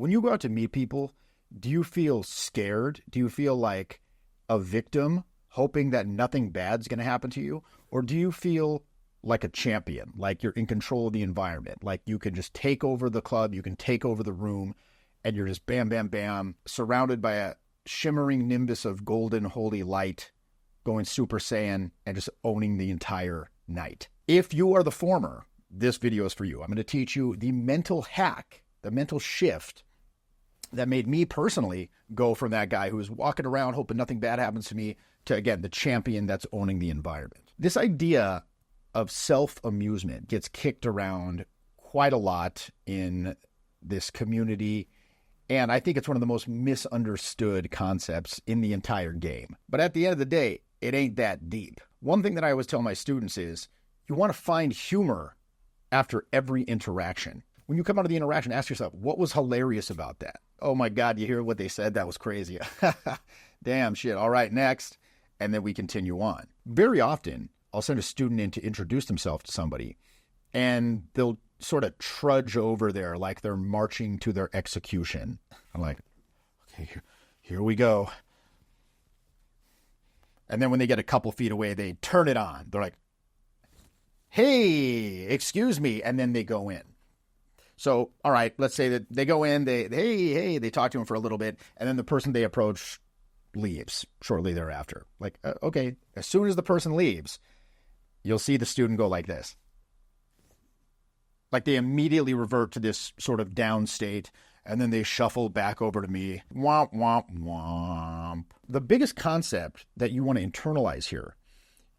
When you go out to meet people, do you feel scared? Do you feel like a victim, hoping that nothing bad's going to happen to you? Or do you feel like a champion, like you're in control of the environment, like you can just take over the club, you can take over the room, and you're just bam, bam, bam, surrounded by a shimmering nimbus of golden holy light, going Super Saiyan and just owning the entire night? If you are the former, this video is for you. I'm going to teach you the mental hack, the mental shift that made me personally go from that guy who was walking around hoping nothing bad happens to me to, again, the champion that's owning the environment. This idea of self-amusement gets kicked around quite a lot in this community, and I think it's one of the most misunderstood concepts in the entire game. But at the end of the day, it ain't that deep. One thing that I always tell my students is you want to find humor after every interaction. When you come out of the interaction, ask yourself, what was hilarious about that? Oh my God, you hear what they said? That was crazy. Damn shit. All right, next. And then we continue on. Very often, I'll send a student in to introduce themselves to somebody, and they'll sort of trudge over there like they're marching to their execution. I'm like, okay, here we go. And then when they get a couple feet away, they turn it on. They're like, hey, excuse me. And then they go in. So, all right, let's say that they go in, they talk to him for a little bit, and then the person they approach leaves shortly thereafter. Like, okay, as soon as the person leaves, you'll see the student go like this. Like they immediately revert to this sort of down state, and then they shuffle back over to me. Womp, womp, womp. The biggest concept that you want to internalize here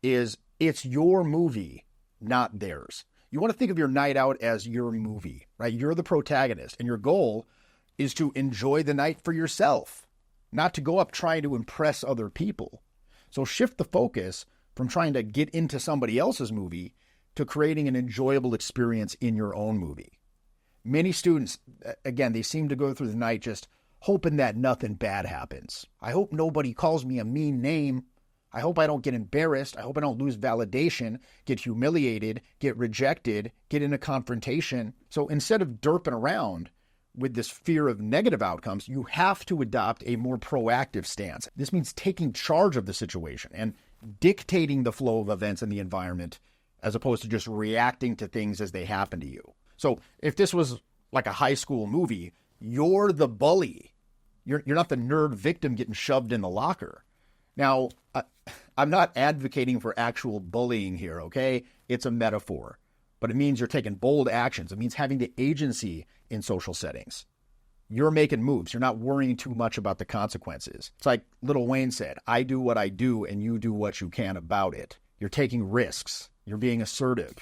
is it's your movie, not theirs. You want to think of your night out as your movie, right? You're the protagonist, and your goal is to enjoy the night for yourself, not to go up trying to impress other people. So shift the focus from trying to get into somebody else's movie to creating an enjoyable experience in your own movie. Many students, again, they seem to go through the night just hoping that nothing bad happens. I hope nobody calls me a mean name. I hope I don't get embarrassed. I hope I don't lose validation, get humiliated, get rejected, get in a confrontation. So instead of derping around with this fear of negative outcomes, you have to adopt a more proactive stance. This means taking charge of the situation and dictating the flow of events in the environment as opposed to just reacting to things as they happen to you. So if this was like a high school movie, you're the bully. You're not the nerd victim getting shoved in the locker. Now, I'm not advocating for actual bullying here, okay? It's a metaphor, but it means you're taking bold actions. It means having the agency in social settings. You're making moves. You're not worrying too much about the consequences. It's like Lil Wayne said, I do what I do and you do what you can about it. You're taking risks. You're being assertive.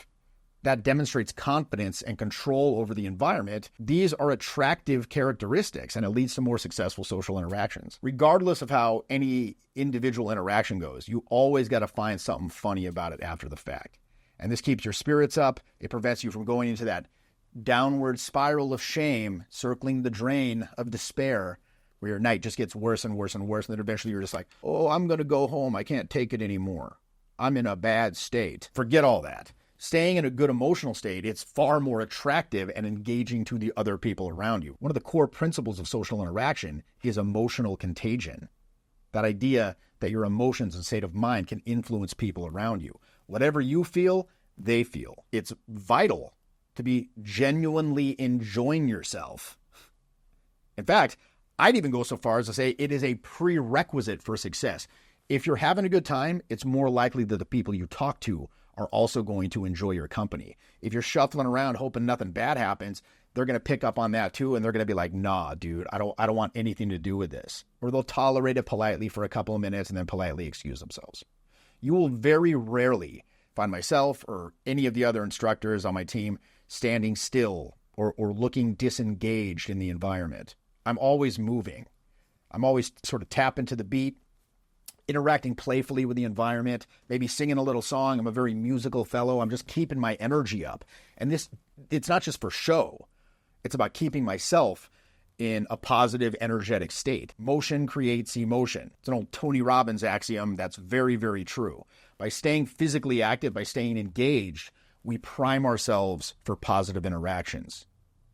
That demonstrates confidence and control over the environment. These are attractive characteristics, and it leads to more successful social interactions. Regardless of how any individual interaction goes, you always got to find something funny about it after the fact. And this keeps your spirits up. It prevents you from going into that downward spiral of shame, circling the drain of despair, where your night just gets worse and worse and worse. And then eventually you're just like, oh, I'm going to go home. I can't take it anymore. I'm in a bad state. Forget all that. Staying in a good emotional state, it's far more attractive and engaging to the other people around you. One of the core principles of social interaction is emotional contagion. That idea that your emotions and state of mind can influence people around you. Whatever you feel, they feel. It's vital to be genuinely enjoying yourself. In fact, I'd even go so far as to say it is a prerequisite for success. If you're having a good time, it's more likely that the people you talk to are also going to enjoy your company. If you're shuffling around hoping nothing bad happens, they're going to pick up on that too, and they're going to be like, nah, dude, I don't want anything to do with this. Or they'll tolerate it politely for a couple of minutes and then politely excuse themselves. You will very rarely find myself or any of the other instructors on my team standing still or looking disengaged in the environment. I'm always moving. I'm always sort of tapping to the beat, interacting playfully with the environment, maybe singing a little song. I'm a very musical fellow. I'm just keeping my energy up. And it's not just for show. It's about keeping myself in a positive, energetic state. Motion creates emotion. It's an old Tony Robbins axiom that's very, very true. By staying physically active, by staying engaged, we prime ourselves for positive interactions.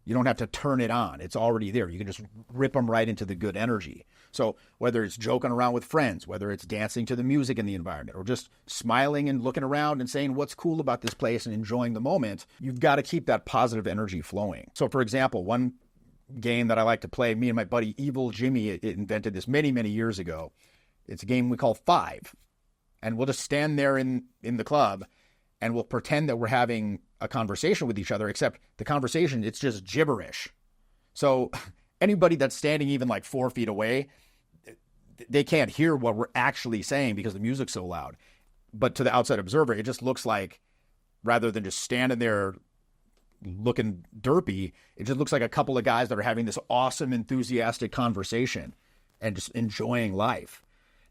You don't have to turn it on. It's already there. You can just rip them right into the good energy. So whether it's joking around with friends, whether it's dancing to the music in the environment, or just smiling and looking around and saying what's cool about this place and enjoying the moment, you've got to keep that positive energy flowing. So for example, one game that I like to play, me and my buddy Evil Jimmy invented this many, many years ago. It's a game we call Five. And we'll just stand there in the club and we'll pretend that we're having a conversation with each other, except the conversation, it's just gibberish. So anybody that's standing even like 4 feet away, they can't hear what we're actually saying because the music's so loud. But to the outside observer, it just looks like, rather than just standing there looking derpy, it just looks like a couple of guys that are having this awesome, enthusiastic conversation and just enjoying life.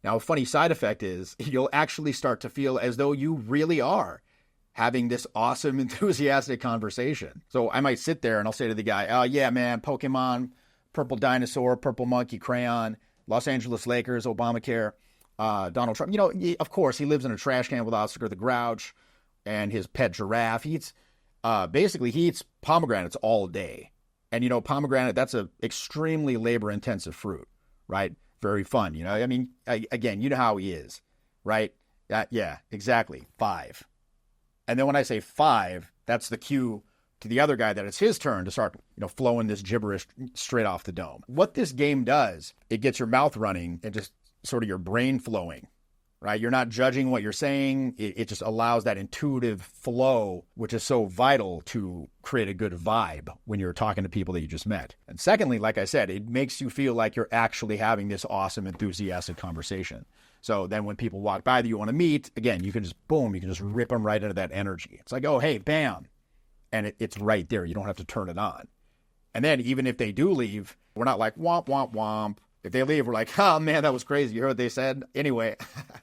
Now, a funny side effect is you'll actually start to feel as though you really are having this awesome, enthusiastic conversation. So I might sit there and I'll say to the guy, oh, yeah, man, Pokemon, purple dinosaur, purple monkey, crayon, Los Angeles Lakers, Obamacare, Donald Trump. You know, of course, he lives in a trash can with Oscar the Grouch and his pet giraffe. He eats pomegranates all day. And, you know, pomegranate, that's an extremely labor-intensive fruit, right? Very fun, you know? I mean, again, you know how he is, right? Yeah, exactly. 5. And then when I say 5, that's the cue to the other guy that it's his turn to start, you know, flowing this gibberish straight off the dome. What this game does, it gets your mouth running and just sort of your brain flowing, right? You're not judging what you're saying. It just allows that intuitive flow, which is so vital to create a good vibe when you're talking to people that you just met. And secondly, like I said, it makes you feel like you're actually having this awesome, enthusiastic conversation. So then when people walk by that you want to meet, again, you can just, boom, you can just rip them right into that energy. It's like, oh, hey, bam. And it's right there. You don't have to turn it on. And then even if they do leave, we're not like, womp, womp, womp. If they leave, we're like, oh, man, that was crazy. You heard what they said? Anyway, all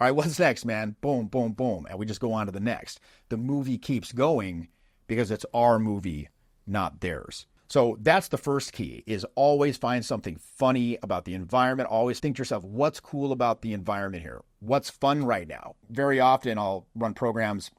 right, what's next, man? Boom, boom, boom. And we just go on to the next. The movie keeps going because it's our movie, not theirs. So that's the first key, is always find something funny about the environment. Always think to yourself, what's cool about the environment here? What's fun right now? Very often I'll run programs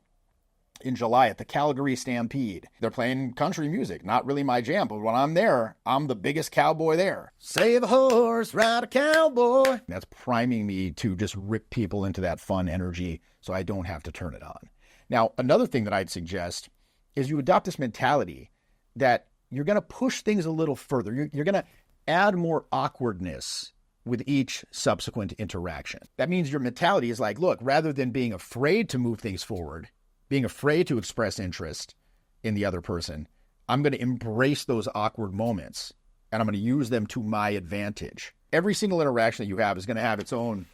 in July at the Calgary Stampede. They're playing country music, not really my jam, but when I'm there, I'm the biggest cowboy there. Save a horse, ride a cowboy. That's priming me to just rip people into that fun energy so I don't have to turn it on. Now, another thing that I'd suggest is you adopt this mentality that you're going to push things a little further. You're going to add more awkwardness with each subsequent interaction. That means your mentality is like, look, rather than being afraid to move things forward, being afraid to express interest in the other person, I'm going to embrace those awkward moments and I'm going to use them to my advantage. Every single interaction that you have is going to have its own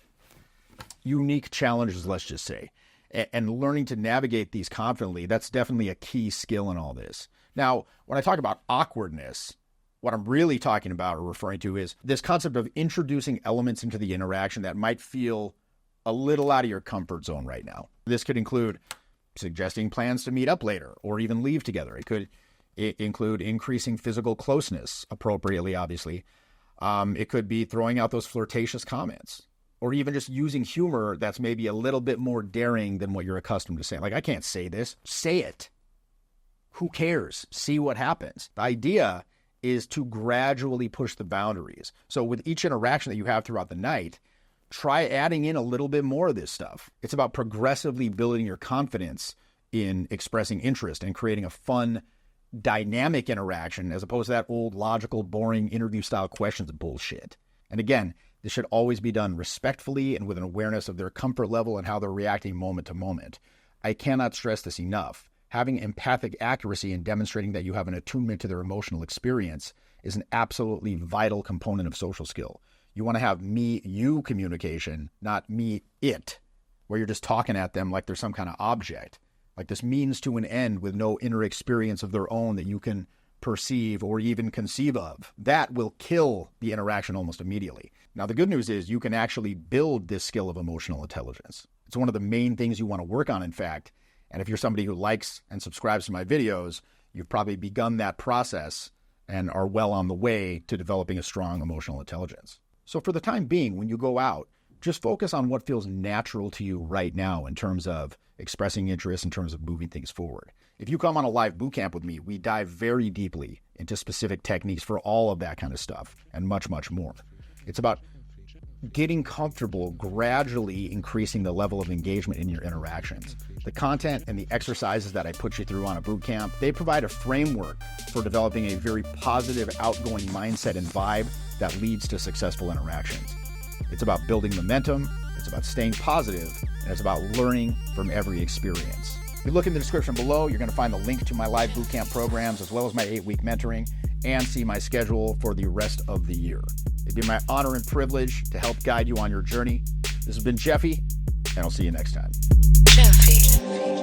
unique challenges, let's just say. And learning to navigate these confidently, that's definitely a key skill in all this. Now, when I talk about awkwardness, what I'm really talking about or referring to is this concept of introducing elements into the interaction that might feel a little out of your comfort zone right now. This could include suggesting plans to meet up later or even leave together. It could include increasing physical closeness appropriately, obviously. It could be throwing out those flirtatious comments or even just using humor that's maybe a little bit more daring than what you're accustomed to saying. Like, I can't say this. Say it. Who cares? See what happens. The idea is to gradually push the boundaries. So with each interaction that you have throughout the night, try adding in a little bit more of this stuff. It's about progressively building your confidence in expressing interest and creating a fun, dynamic interaction as opposed to that old, logical, boring interview-style questions bullshit. And again, this should always be done respectfully and with an awareness of their comfort level and how they're reacting moment to moment. I cannot stress this enough. Having empathic accuracy and demonstrating that you have an attunement to their emotional experience is an absolutely vital component of social skill. You want to have me-you communication, not me-it, where you're just talking at them like they're some kind of object, like this means to an end with no inner experience of their own that you can perceive or even conceive of. That will kill the interaction almost immediately. Now, the good news is you can actually build this skill of emotional intelligence. It's one of the main things you want to work on, in fact. And if you're somebody who likes and subscribes to my videos, you've probably begun that process and are well on the way to developing a strong emotional intelligence. So for the time being, when you go out, Just focus on what feels natural to you right now in terms of expressing interest, in terms of moving things forward. If you come on a live bootcamp with me, we dive very deeply into specific techniques for all of that kind of stuff and much, much more. It's about getting comfortable, gradually increasing the level of engagement in your interactions. The content and the exercises that I put you through on a bootcamp, they provide a framework for developing a very positive, outgoing mindset and vibe that leads to successful interactions. It's about building momentum, it's about staying positive, and it's about learning from every experience. If you look in the description below, you're going to find the link to my live bootcamp programs, as well as my 8-week mentoring, and see my schedule for the rest of the year. It'd be my honor and privilege to help guide you on your journey. This has been Jeffy, and I'll see you next time. Jeffy.